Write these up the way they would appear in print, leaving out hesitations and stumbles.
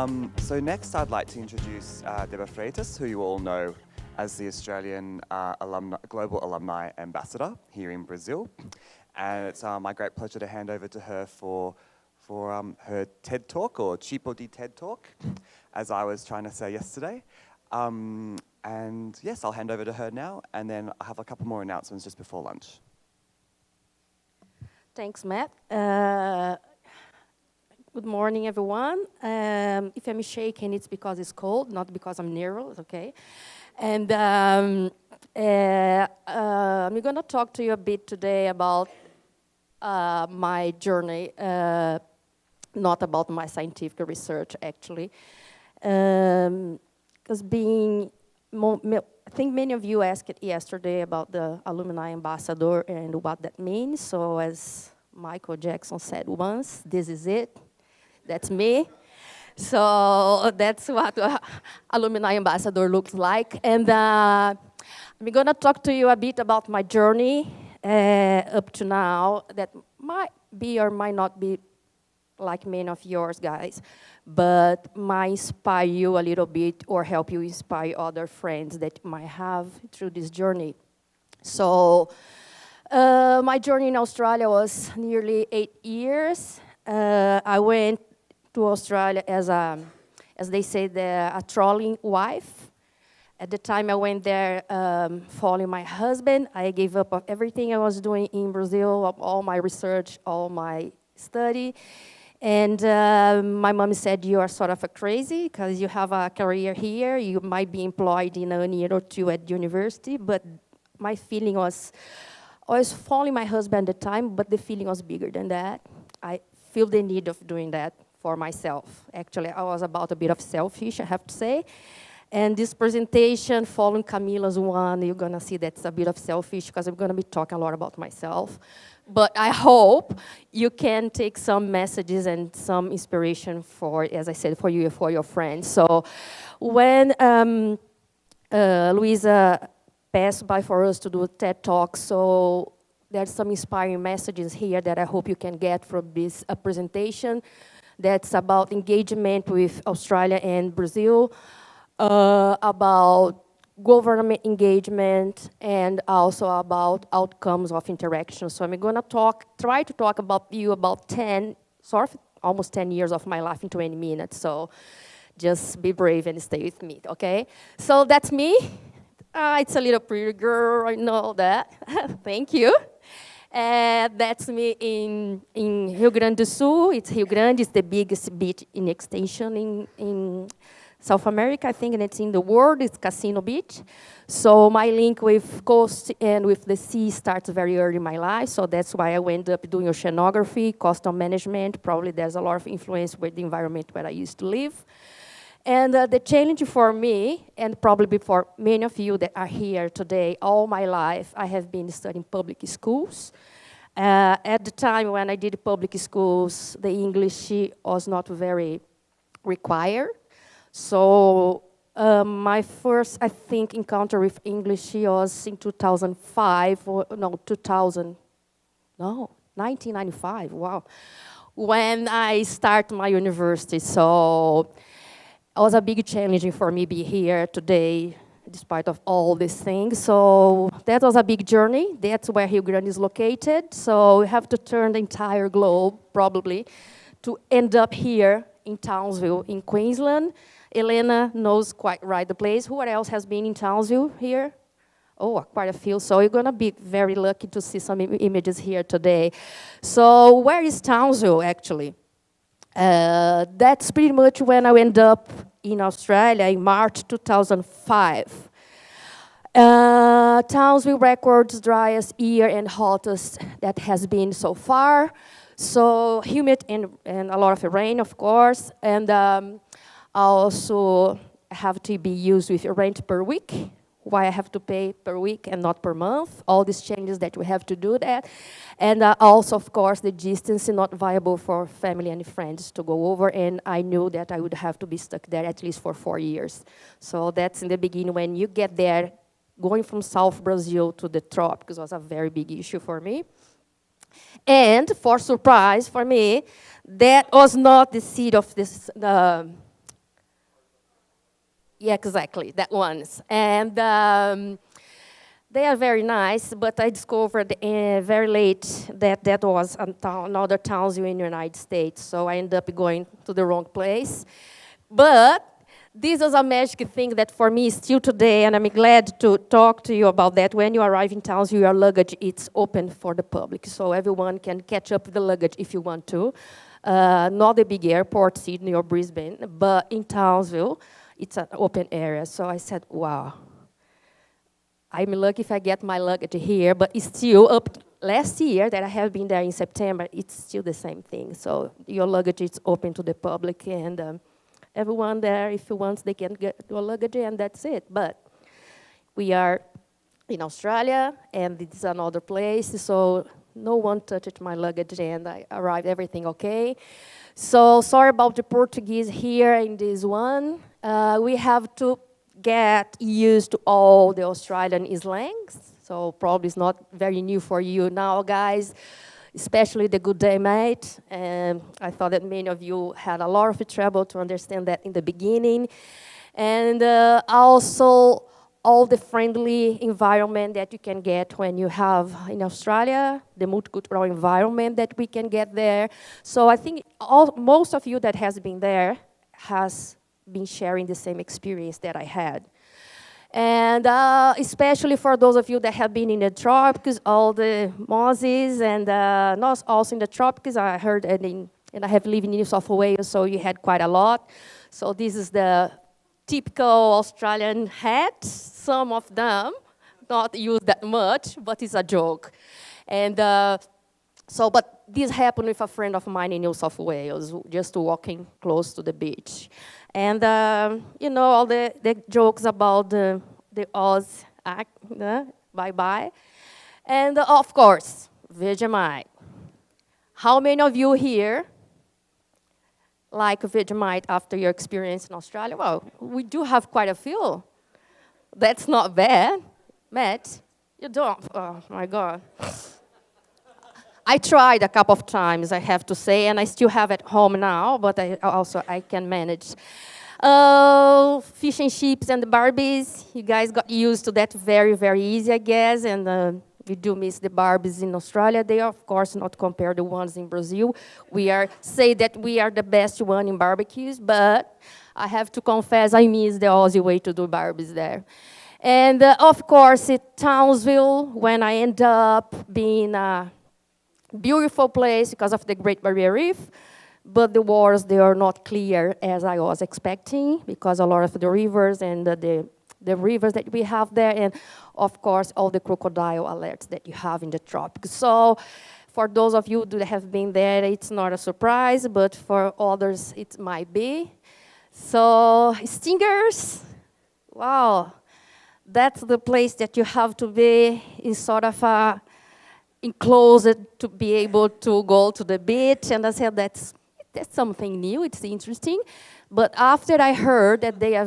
So next I'd like to introduce Débora Freitas, who you all know as the Australian Global Alumni Ambassador here in Brazil. And it's my great pleasure to hand over to her for her TED Talk, or Tipo de TED Talk, as I was trying to say yesterday. And yes, I'll hand over to her now, and then I have a couple more announcements just before lunch. Thanks, Matt. Good morning, everyone. If I'm shaking, it's because it's cold, not because I'm nervous, okay? And I'm going to talk to you a bit today about my journey, not about my scientific research, actually. Because I think many of you asked it yesterday about the Alumni Ambassador and what that means. So as Michael Jackson said once, this is it. That's me. So that's what Alumni Ambassador looks like. And I'm going to talk to you a bit about my journey up to now that might be or might not be like many of yours guys, but might inspire you a little bit or help you inspire other friends that you might have through this journey. So my journey in Australia was nearly 8 years. I went to Australia as they say, a trolling wife. At the time I went there following my husband. I gave up on everything I was doing in Brazil, all my research, all my study. And my mom said, you are sort of a crazy because you have a career here. You might be employed in a year or two at university. But my feeling was, I was following my husband at the time, but the feeling was bigger than that. I feel the need of doing that for myself. Actually, I was about a bit of selfish, I have to say. And this presentation, following Camila's one, you're going to see that's a bit of selfish because I'm going to be talking a lot about myself. But I hope you can take some messages and some inspiration for, as I said, for you and for your friends. So when Luisa passed by for us to do a TED Talk, so there's some inspiring messages here that I hope you can get from this presentation that's about engagement with Australia and Brazil, about government engagement, and also about outcomes of interaction. So I'm going to try to talk about almost 10 years of my life in 20 minutes. So just be brave and stay with me, okay? So that's me. It's a little pretty girl, I know that. Thank you. That's me in Rio Grande do Sul. Rio Grande is the biggest beach in extension in South America, I think, and it's in the world. It's Casino Beach. So my link with coast and with the sea starts very early in my life. So that's why I ended up doing oceanography, coastal management. Probably there's a lot of influence with the environment where I used to live. And the challenge for me, and probably for many of you that are here today, all my life, I have been studying public schools. At the time when I did public schools, the English was not very required. So my first, I think, encounter with English was in 1995, wow, when I started my university. So it was a big challenge for me to be here today, despite of all these things. So that was a big journey. That's where Rio Grande is located. So we have to turn the entire globe, probably, to end up here in Townsville, in Queensland. Elena knows quite right the place. Who else has been in Townsville here? Oh, quite a few. So you're going to be very lucky to see some images here today. So where is Townsville, actually? That's pretty much when I ended up in Australia in March 2005. Townsville records driest year and hottest that has been so far. So humid and a lot of rain, of course. And also have to be used with rent per week. Why I have to pay per week and not per month. All these changes that we have to do that. And also, of course, the distance is not viable for family and friends to go over. And I knew that I would have to be stuck there at least for 4 years. So that's in the beginning when you get there, going from South Brazil to the tropics was a very big issue for me. And for surprise for me, that was not the seed of this Yeah, exactly, that ones. And they are very nice, but I discovered very late that that was another towns in the United States, so I ended up going to the wrong place. But this was a magic thing that for me still today, and I'm glad to talk to you about that. When you arrive in towns, your luggage, it's open for the public, so everyone can catch up with the luggage if you want to. Not the big airport, Sydney or Brisbane, but in Townsville, it's an open area. So I said, wow, I'm lucky if I get my luggage here, but it's still up last year that I have been there in September, it's still the same thing. So your luggage is open to the public, and everyone there, if you want, they can get your luggage, and that's it. But we are in Australia, and it's another place, so no one touched my luggage, and I arrived, everything okay. So sorry about the Portuguese here in this one. We have to get used to all the Australian slangs, so probably it's not very new for you now, guys, especially the good day, mate. And I thought that many of you had a lot of trouble to understand that in the beginning. And also all the friendly environment that you can get when you have in Australia, the multicultural environment that we can get there. So I think most of you that has been there has been sharing the same experience that I had. And especially for those of you that have been in the tropics, all the mozzies, and not also in the tropics, I heard, and I have lived in New South Wales, so you had quite a lot. So this is the typical Australian hat. Some of them not used that much, but it's a joke. And but this happened with a friend of mine in New South Wales, just walking close to the beach. And, all the jokes about the Oz act, bye-bye. And, of course, Vegemite. How many of you here like Vegemite after your experience in Australia? Well, we do have quite a few. That's not bad. Matt, you don't? Oh, my God. I tried a couple of times, I have to say, and I still have at home now, but I can manage. Fish and chips and the Barbies, you guys got used to that very, very easy, I guess, and we do miss the Barbies in Australia. They are, of course, not compared to the ones in Brazil. We say that we are the best one in barbecues, but I have to confess I miss the Aussie way to do Barbies there. And, of course, at Townsville, when I end up being beautiful place because of the Great Barrier Reef, but the waters, they are not clear as I was expecting because a lot of the rivers and the rivers that we have there, and of course all the crocodile alerts that you have in the tropics. So for those of you that have been there, it's not a surprise, but for others it might be. So stingers, wow, that's the place that you have to be in sort of a enclosed to be able to go to the beach, and I said that's something new, it's interesting. But after I heard that they are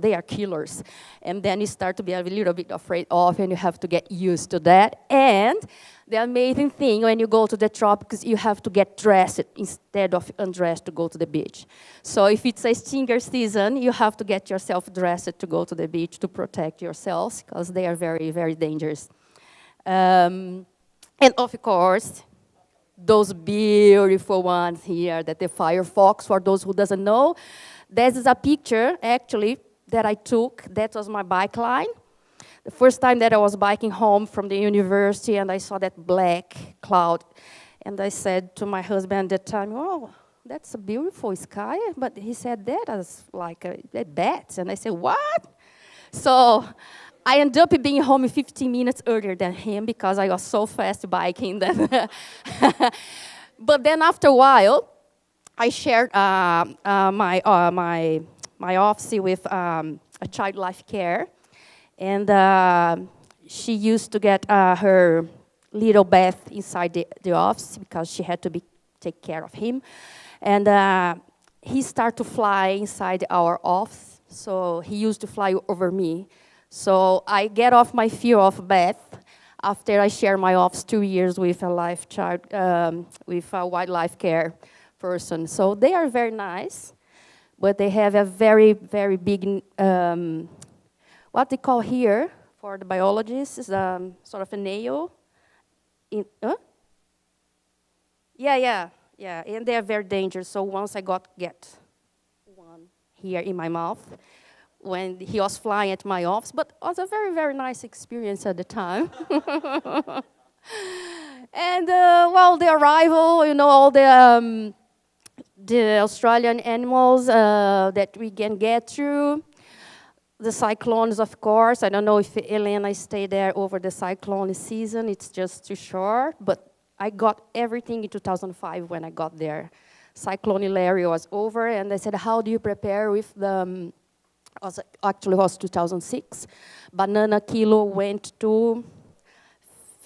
they are killers, and then you start to be a little bit afraid of, and you have to get used to that. And the amazing thing, when you go to the tropics, you have to get dressed instead of undressed to go to the beach. So if it's a stinger season, you have to get yourself dressed to go to the beach to protect yourselves, because they are very, very dangerous. And of course, those beautiful ones here, that the firefox, for those who doesn't know, this is a picture, actually, that I took. That was my bike line. The first time that I was biking home from the university, and I saw that black cloud. And I said to my husband at the time, oh, that's a beautiful sky. But he said, that is like a bat. And I said, what? So I ended up being home 15 minutes earlier than him because I was so fast biking. But then after a while, I shared my office with a child life care. And she used to get her little bath inside the office because she had to take care of him. And he started to fly inside our office. So he used to fly over me. So I get off my fear of bath after I share my office 2 years with a wildlife care person. So they are very nice, but they have a very, very big, what they call here, for the biologists, is sort of a nail. Yeah, and they're very dangerous. So once I get one here in my mouth, when he was flying at my office, but it was a very, very nice experience at the time. And well, the arrival, all the Australian animals that we can get through. The cyclones, of course. I don't know if Elena stayed there over the cyclone season. It's just too short. But I got everything in 2005 when I got there. Cyclone Larry was over, and I said, how do you prepare with the... Actually, it was 2006. Banana kilo went to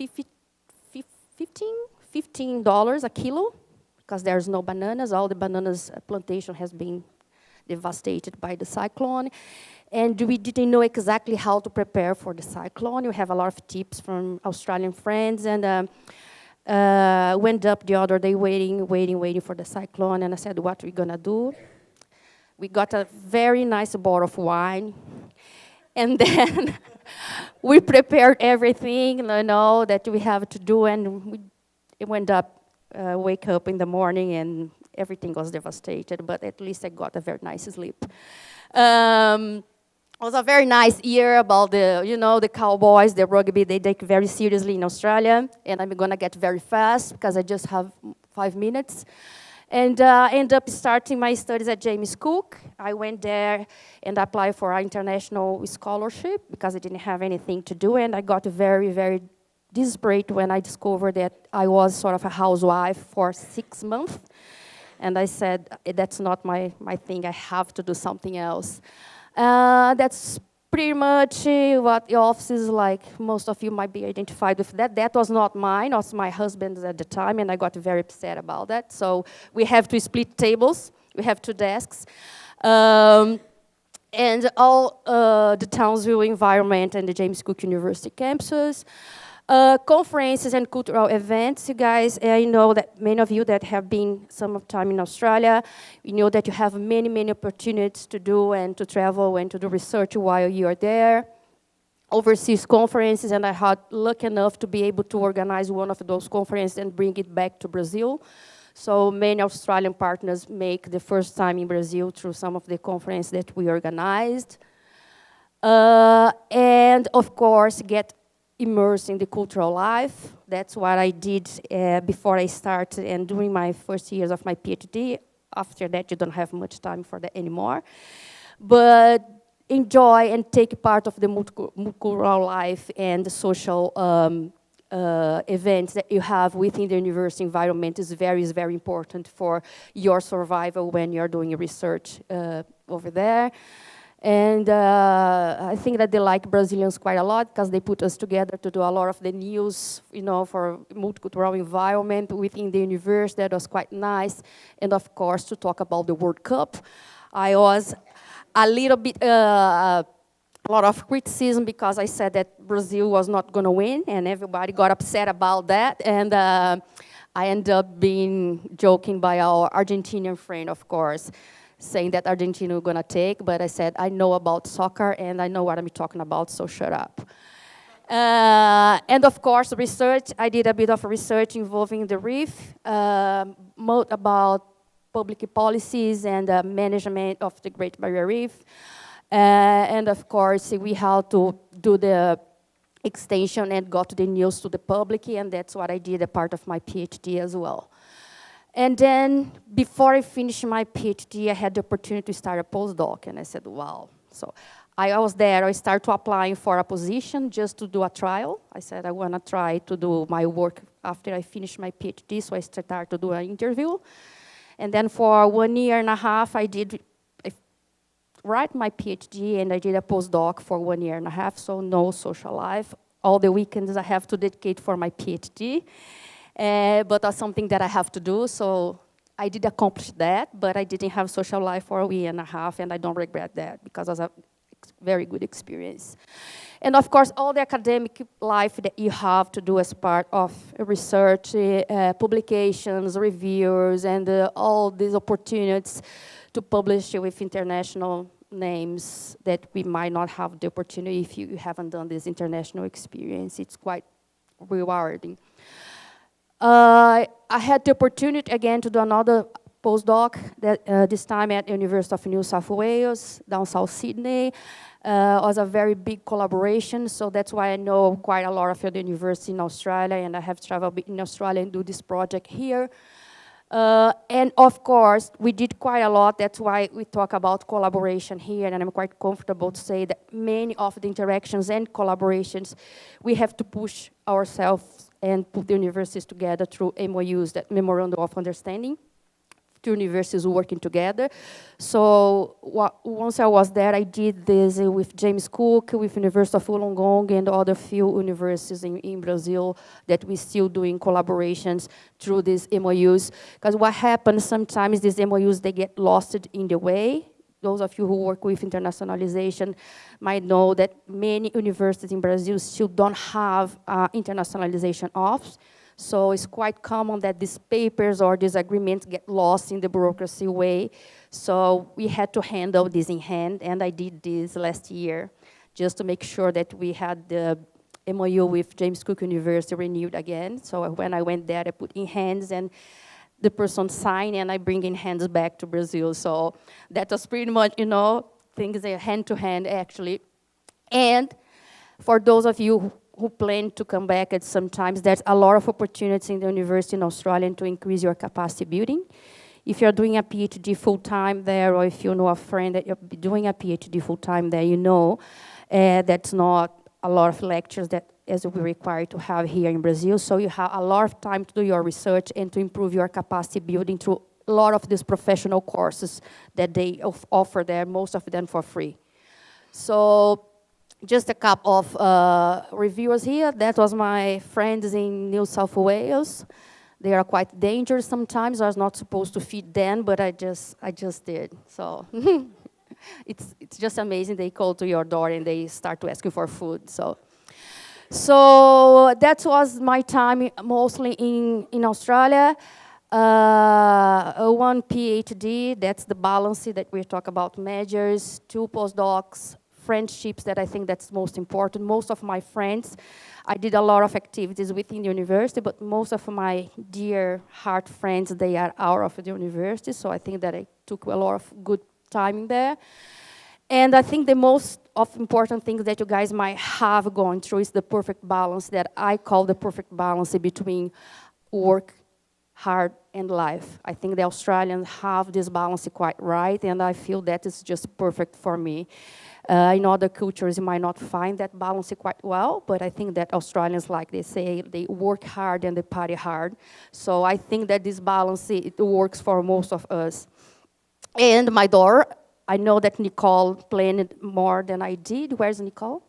$15 a kilo, because there's no bananas. All the bananas plantation has been devastated by the cyclone. And we didn't know exactly how to prepare for the cyclone. We have a lot of tips from Australian friends. And went up the other day waiting for the cyclone. And I said, what are we going to do? We got a very nice bottle of wine. And then we prepared everything, that we have to do. And we went up, wake up in the morning, and everything was devastated. But at least I got a very nice sleep. It was a very nice year about the Cowboys, the rugby. They take very seriously in Australia. And I'm going to get very fast because I just have 5 minutes. And end up starting my studies at James Cook. I went there and applied for an international scholarship because I didn't have anything to do. And I got very, very desperate when I discovered that I was sort of a housewife for 6 months. And I said, that's not my thing. I have to do something else. That's pretty much what the office is like. Most of you might be identified with that. That was not mine. It was my husband's at the time, and I got very upset about that. So we have to split tables. We have 2 desks. And all the Townsville environment and the James Cook University campus. Conferences and cultural events, you guys. I know that many of you that have been some time in Australia, you know that you have many, many opportunities to do and to travel and to do research while you are there. Overseas conferences, and I had luck enough to be able to organize one of those conferences and bring it back to Brazil. So many Australian partners make the first time in Brazil through some of the conferences that we organized. And of course, get immersed in the cultural life. That's what I did before I started and during my first years of my PhD. After that, you don't have much time for that anymore. But enjoy and take part of the multicultural life and the social events that you have within the university environment is very important for your survival when you're doing research over there. And I think that they like Brazilians quite a lot because they put us together to do a lot of the news, for multicultural environment within the university. That was quite nice. And of course, to talk about the World Cup. I was a little bit, a lot of criticism because I said that Brazil was not going to win, and everybody got upset about that. And I ended up being joking by our Argentinian friend, of course, saying that Argentina was going to take, but I said, I know about soccer and I know what I'm talking about, so shut up. And of course, research. I did a bit of research involving the reef, about public policies and management of the Great Barrier Reef. And of course, we had to do the extension and got the news to the public, and that's what I did, a part of my PhD as well. And then, before I finished my PhD, I had the opportunity to start a postdoc, and I said, wow. So I was there, I started applying for a position just to do a trial. I said, I want to try to do my work after I finish my PhD, so I started to do an interview. And then for 1.5 years, I write my PhD, and I did a postdoc for 1.5 years, so no social life. All the weekends I have to dedicate for my PhD. But that's something that I have to do, so I did accomplish that, but I didn't have social life for 1.5 years, and I don't regret that because it was a very good experience. And of course, all the academic life that you have to do as part of research, publications, reviews, and all these opportunities to publish with international names that we might not have the opportunity if you haven't done this international experience. It's quite rewarding. I had the opportunity again to do another postdoc, that, this time at the University of New South Wales, down South Sydney. Was a very big collaboration, so that's why I know quite a lot of the university in Australia, and I have traveled in Australia and do this project here. And of course, we did quite a lot. That's why we talk about collaboration here, and I'm quite comfortable to say that many of the interactions and collaborations, we have to push ourselves and put the universities together through MOUs, that Memorandum of Understanding, two universities working together. So once I was there, I did this with James Cook, with University of Wollongong, and other few universities in Brazil that we still doing collaborations through these MOUs. Because what happens sometimes, these MOUs, they get lost in the way. Those of you who work with internationalization might know that many universities in Brazil still don't have internationalization office. So it's quite common that these papers or these agreements get lost in the bureaucracy way. So we had to handle this in hand, and I did this last year just to make sure that we had the MOU with James Cook University renewed again. So when I went there, I put in hands, and the person signed, and I bring in hands back to Brazil. So that was pretty much, things hand to hand, actually. And for those of you who plan to come back at some times, there's a lot of opportunities in the university in Australia to increase your capacity building. If you're doing a PhD full-time there, or if you know a friend that you're doing a PhD full-time there, that's not a lot of lectures that as we require to have here in Brazil. So you have a lot of time to do your research and to improve your capacity building through a lot of these professional courses that they offer there, most of them for free. So just a couple of reviewers here. That was my friends in New South Wales. They are quite dangerous sometimes. I was not supposed to feed them, but I just did. So it's just amazing. They call to your door and they start to ask you for food. So that was my time mostly in Australia. One PhD, that's the balance that we talk about, majors, 2 postdocs, friendships that I think that's most important. Most of my friends, I did a lot of activities within the university, but most of my dear heart friends, they are out of the university, so I think that I took a lot of good time there. And I think the most important things that you guys might have gone through is the perfect balance that I call the perfect balance between work, hard, and life. I think the Australians have this balance quite right, and I feel that is just perfect for me. In other cultures, you might not find that balance quite well, but I think that Australians, like they say, they work hard and they party hard. So I think that this balance, it works for most of us. And my daughter, I know that Nicole planned more than I did. Where's Nicole?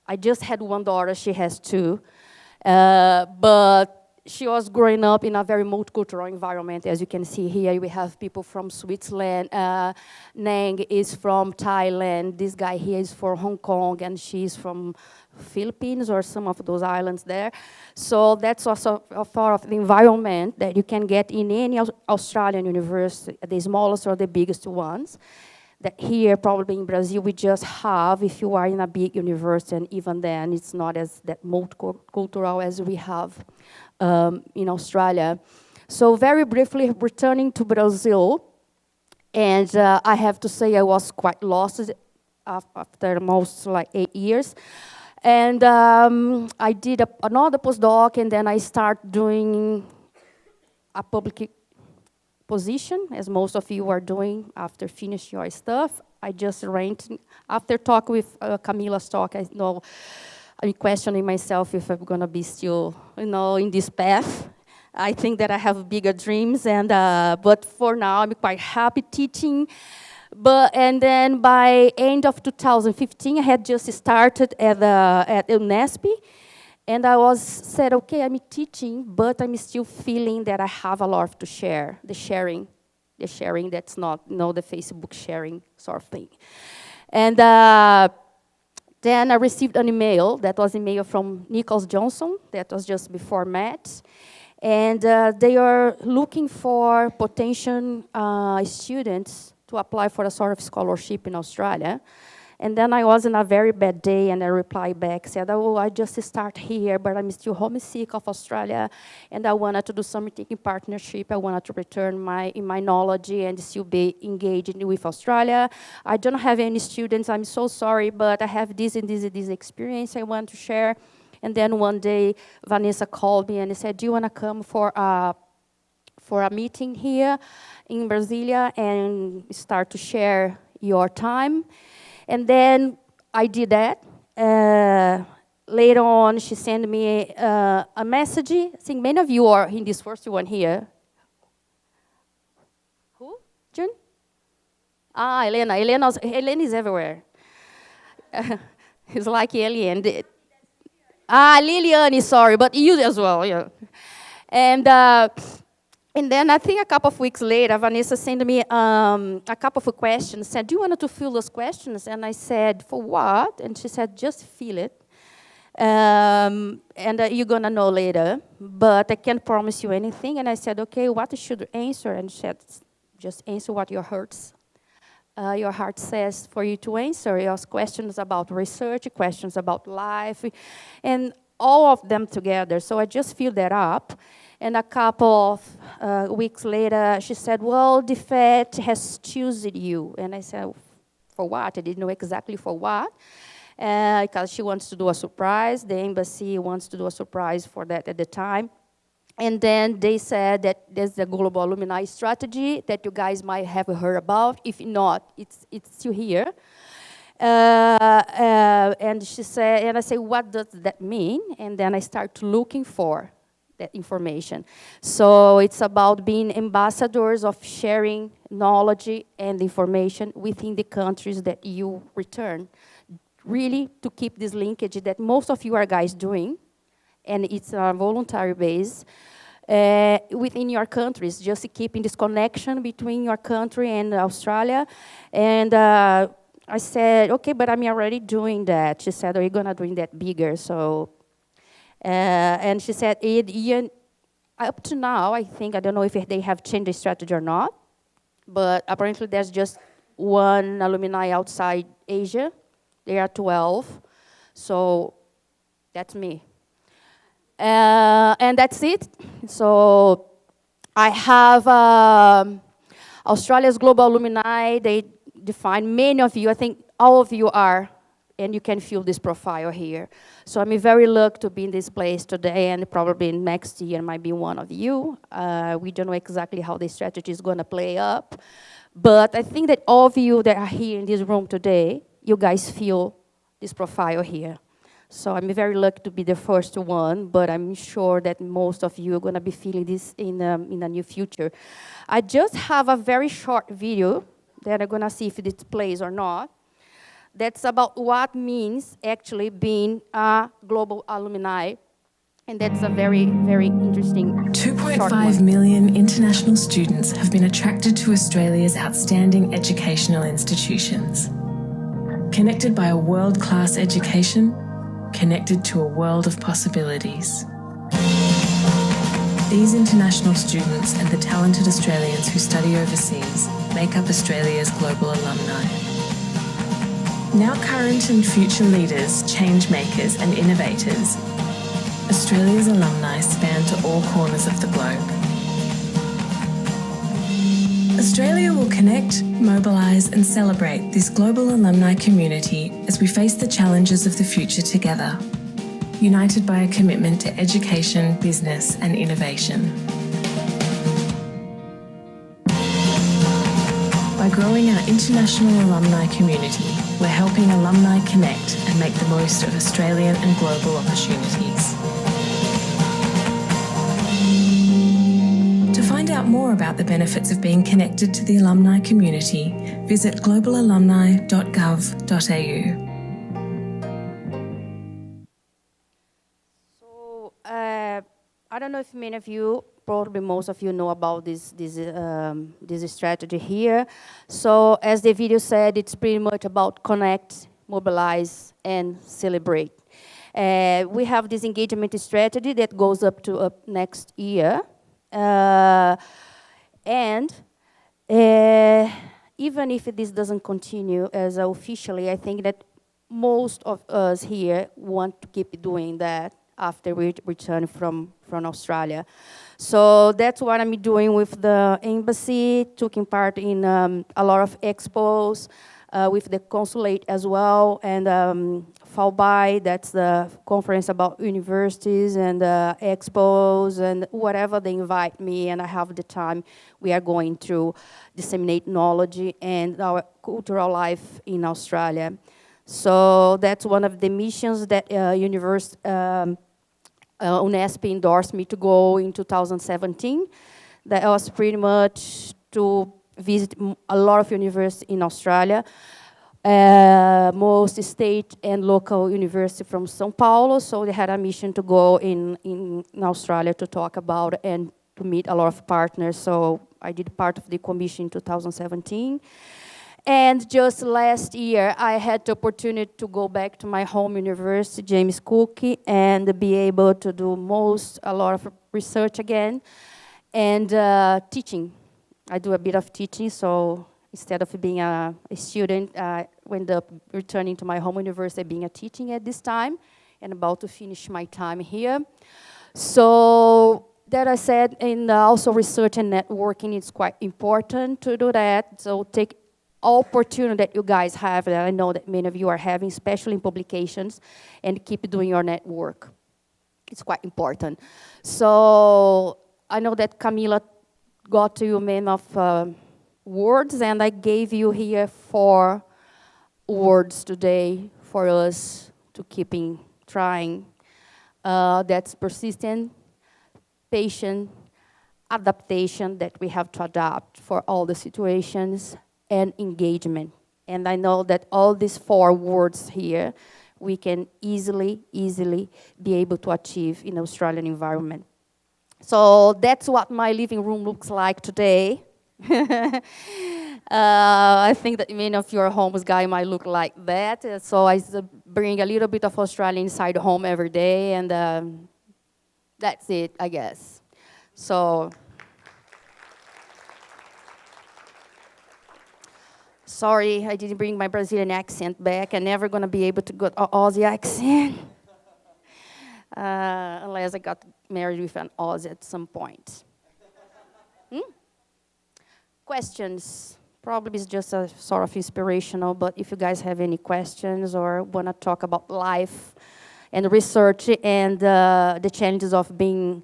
I just had one daughter, she has 2. But she was growing up in a very multicultural environment. As you can see here, we have people from Switzerland. Nang is from Thailand. This guy here is from Hong Kong, and she's from Philippines or some of those islands there. So that's also a part of the environment that you can get in any Australian university, the smallest or the biggest ones. That here, probably in Brazil, we just have, if you are in a big university, and even then, it's not as that multicultural as we have in Australia. So very briefly, returning to Brazil, and I have to say I was quite lost after most 8 years. And I did another postdoc, and then I started doing a public position, as most of you are doing after finish your stuff. I just rented, after talk with Camila's talk, I know I'm questioning myself if I'm gonna be still, in this path. I think that I have bigger dreams, and but for now, I'm quite happy teaching. And then by end of 2015, I had just started at UNESCO, and I said, okay, I'm teaching, but I'm still feeling that I have a lot to share. The sharing that's not the Facebook sharing sort of thing. And then I received an email. That was an email from Nicholas Johnson. That was just before Matt. And they are looking for potential students to apply for a sort of scholarship in Australia. And then I was in a very bad day, and I replied back, said, oh, I just start here, but I'm still homesick of Australia, and I wanted to do something in partnership. I wanted to return in my knowledge and still be engaged with Australia. I don't have any students, I'm so sorry, but I have this and this experience I want to share. And then one day, Vanessa called me and said, do you want to come for a meeting here in Brasilia and start to share your time? And then I did that. Later on, she sent me a message. I think many of you are in this first one here. Who? June? Elena. Elena is everywhere. It's like alien. Liliane, sorry, but you as well, yeah. And then I think a couple of weeks later, Vanessa sent me a couple of questions, said, do you want to fill those questions? And I said, for what? And she said, just fill it. And you're going to know later, but I can't promise you anything. And I said, okay, what should I answer? And she said, just answer what your heart says for you to answer. You ask questions about research, questions about life, and all of them together. So I just filled that up. And a couple of weeks later, she said, well, the Fed has chosen you. And I said, for what? I didn't know exactly for what. Because she wants to do a surprise. The embassy wants to do a surprise for that at the time. And then they said that there's the global alumni strategy that you guys might have heard about. If not, it's still here. And she said, and I said, what does that mean? And then I start looking for that information. So it's about being ambassadors of sharing knowledge and information within the countries that you return. Really to keep this linkage that most of you are guys doing, and it's a voluntary base, within your countries, just keeping this connection between your country and Australia. And I said, okay, but I'm already doing that. She said, are you going to do that bigger? So, and she said, up to now, I think, I don't know if they have changed the strategy or not, but apparently there's just one alumni outside Asia. There are 12, so that's me. And that's it. So I have Australia's Global Alumni. They define many of you. I think all of you are, and you can feel this profile here. So I'm very lucky to be in this place today, and probably next year might be one of you. We don't know exactly how the strategy is going to play up. But I think that all of you that are here in this room today, you guys feel this profile here. So I'm very lucky to be the first one, but I'm sure that most of you are going to be feeling this in the near future. I just have a very short video that I'm going to see if it plays or not. That's about what means actually being a global alumni. And that's a very, very interesting 2.5 million international students have been attracted to Australia's outstanding educational institutions. Connected by a world-class education, connected to a world of possibilities. These international students and the talented Australians who study overseas make up Australia's global alumni. Now current and future leaders, change makers and innovators, Australia's alumni span to all corners of the globe. Australia will connect, mobilise and celebrate this global alumni community as we face the challenges of the future together, united by a commitment to education, business and innovation. By growing our international alumni community, we're helping alumni connect and make the most of Australian and global opportunities. To find out more about the benefits of being connected to the alumni community, visit globalalumni.gov.au. So I don't know if many of you, probably most of you know about this strategy here. So as the video said, it's pretty much about connect, mobilize, and celebrate. We have this engagement strategy that goes up next year. And even if this doesn't continue as officially, I think that most of us here want to keep doing that after we return from Australia. So that's what I'm doing with the embassy, taking part in a lot of expos, with the consulate as well, and Fall By, that's the conference about universities and expos and whatever they invite me and I have the time, we are going to disseminate knowledge and our cultural life in Australia. So that's one of the missions that UNESCO endorsed me to go in 2017. That was pretty much to visit a lot of universities in Australia, most state and local university from São Paulo. So they had a mission to go in Australia to talk about and to meet a lot of partners. So I did part of the commission in 2017. And just last year, I had the opportunity to go back to my home university, James Cook, and be able to do a lot of research again, and teaching. I do a bit of teaching, so instead of being a student, I ended up returning to my home university, being a teaching at this time, and about to finish my time here. So that I said, and also research and networking, it's quite important to do that. So take opportunity that you guys have, that I know that many of you are having, especially in publications, and keep doing your network. It's quite important. So I know that Camila got to you many of words, and I gave you here 4 words today for us to keep trying. That's persistent, patient, adaptation, that we have to adapt for all the situations, and engagement. And I know that all these 4 words here, we can easily be able to achieve in Australian environment. So that's what my living room looks like today. I think that many of your homes guys might look like that. So I bring a little bit of Australia inside home every day, and that's it, I guess. So, sorry, I didn't bring my Brazilian accent back. I'm never going to be able to get an Aussie accent. Unless I got married with an Aussie at some point. Questions? Probably it's just a sort of inspirational, but if you guys have any questions or want to talk about life and research and the challenges of being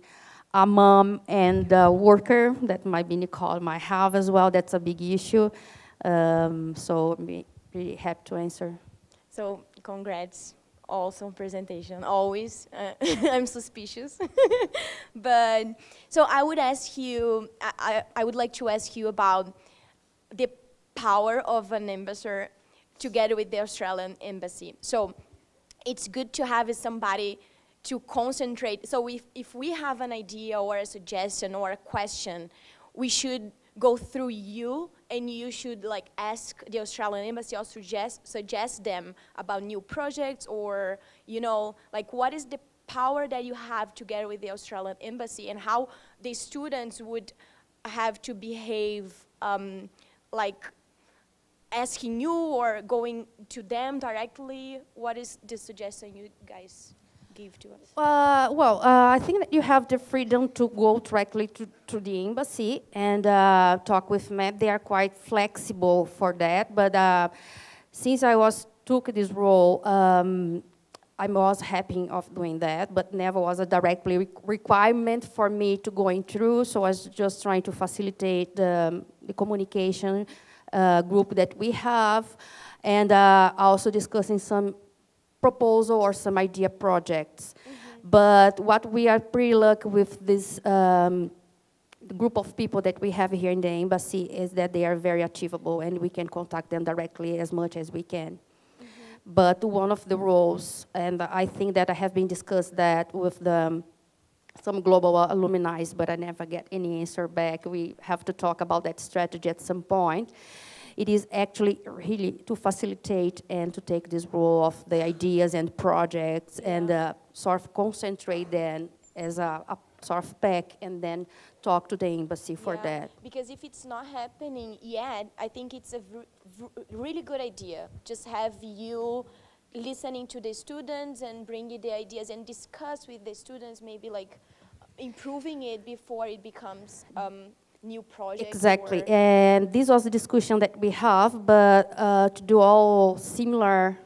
a mom and a worker, that might be Nicole might have as well, that's a big issue. So I'm really happy to answer. So congrats. Awesome presentation, always. I'm suspicious. But, so I would ask you, I would like to ask you about the power of an ambassador together with the Australian embassy. So it's good to have somebody to concentrate. So if we have an idea or a suggestion or a question, we should go through you, and you should ask the Australian embassy or suggest them about new projects, or what is the power that you have together with the Australian embassy, and how the students would have to behave, asking you or going to them directly. What is the suggestion you guys give to us? I think that you have the freedom to go directly to the embassy and talk with them. They are quite flexible for that. But since I took this role, I was happy of doing that, but never was a directly requirement for me to going through. So I was just trying to facilitate the communication group that we have, and also discussing some proposal or some idea projects. But what we are pretty lucky with this group of people that we have here in the embassy is that they are very achievable, and we can contact them directly as much as we can. But one of the roles, and I think that I have been discussed that with some global alumni, but I never get any answer back. We have to talk about that strategy at some point, it is actually really to facilitate and to take this role of the ideas and projects and sort of concentrate them as a sort of pack and then talk to the embassy for that. Because if it's not happening yet, I think it's a really good idea. Just have you listening to the students and bringing the ideas and discuss with the students, maybe like improving it before it becomes new project. Exactly, and this was the discussion that we have, but to do all similar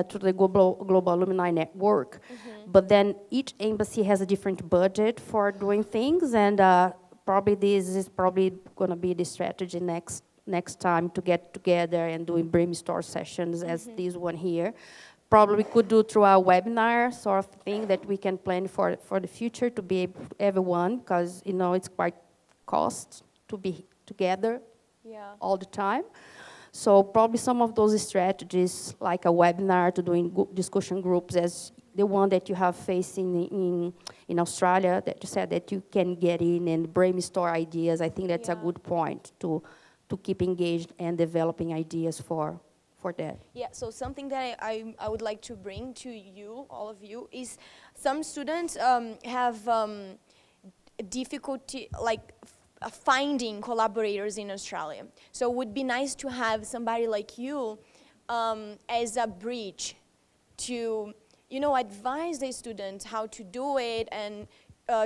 to the global alumni network. But then each embassy has a different budget for doing things, and probably this is probably going to be the strategy next time to get together and doing brainstorm sessions as this one here. Probably we could do through a webinar sort of thing that we can plan for the future to be able everyone, because it's quite cost to be together all the time. So probably some of those strategies, like a webinar to doing discussion groups as the one that you have facing in Australia, that you said that you can get in and brainstorm ideas. I think that's a good point to keep engaged and developing ideas for that. Yeah, so something that I would like to bring to you, all of you, is some students have difficulty finding collaborators in Australia. So it would be nice to have somebody like you as a bridge to, advise the students how to do it and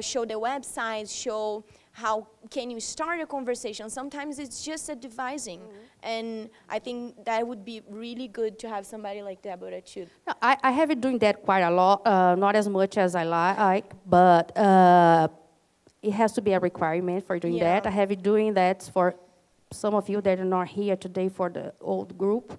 show the websites, show how can you start a conversation. Sometimes it's just advising. And I think that would be really good to have somebody like Débora too. I have been doing that quite a lot, not as much as I like, but it has to be a requirement for doing that. I have been doing that for some of you that are not here today for the old group,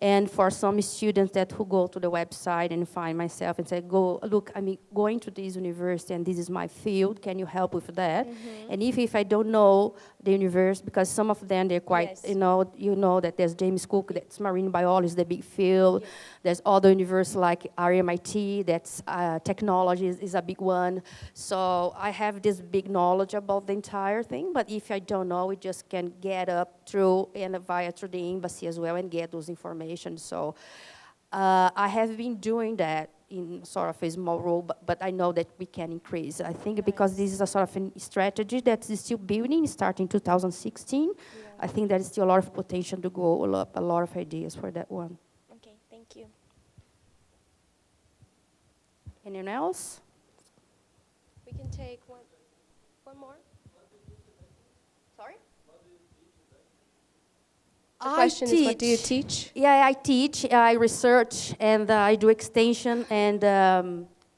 and for some students who go to the website and find myself and say, look, I'm going to this university and this is my field, can you help with that? And if I don't know the university, because some of them, they're quite, you know that there's James Cook, that's marine biology, the big field. There's other universities like RMIT, that's technology is a big one. So I have this big knowledge about the entire thing, but if I don't know, we just can get up through and via through the embassy as well and get those information. So I have been doing that in sort of a small role, but I know that we can increase. I think because this is a sort of a strategy that is still building, starting 2016. I think there is still a lot of potential to go up, a lot of ideas for that one. Okay, thank you. Anyone else? We can take one more. Sorry? The question is, what do you teach? Yeah, I teach, I research, and I do extension and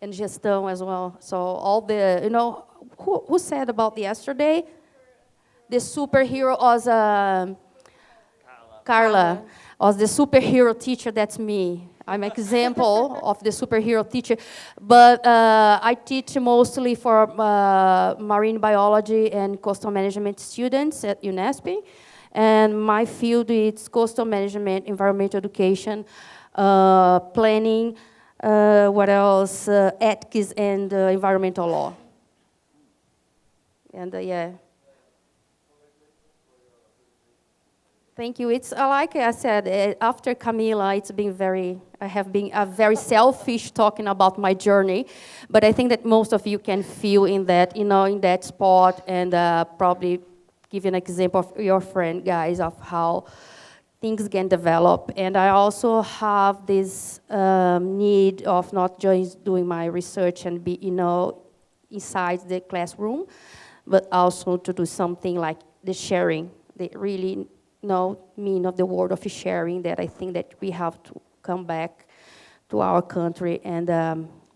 gestão as well. So all the, who said about yesterday? The superhero was Carla. Was the superhero teacher, that's me. I'm an example of the superhero teacher. But I teach mostly for marine biology and coastal management students at UNESCO. And my field is coastal management, environmental education, planning, what else, ethics and environmental law. And Thank you. It's like I said, after Camila, I have been very selfish talking about my journey, but I think that most of you can feel in that, in that spot, and probably give you an example of your friend, guys, of how things can develop. And I also have this need of not just doing my research and be, inside the classroom, but also to do something like the sharing, the really mean of the word of sharing, that I think that we have to come back to our country and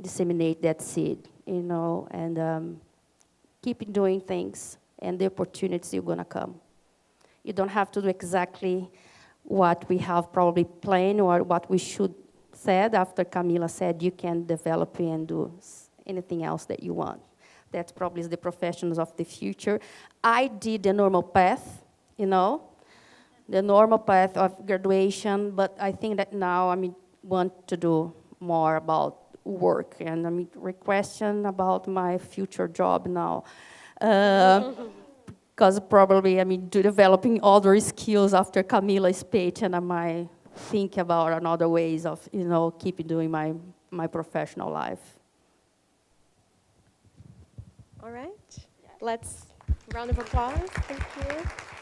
disseminate that seed, and keep doing things, and the opportunities are gonna come. You don't have to do exactly what we have probably planned or what we should said. After Camila said, you can develop and do anything else that you want. That probably is the professions of the future. I did the normal path, the normal path of graduation, but I think that now I want to do more about work, and question about my future job now. because probably, I mean, developing other skills after Camila's speech, and I might think about another ways of, you know, keep doing my professional life. All right. Let's round of applause. Thank you.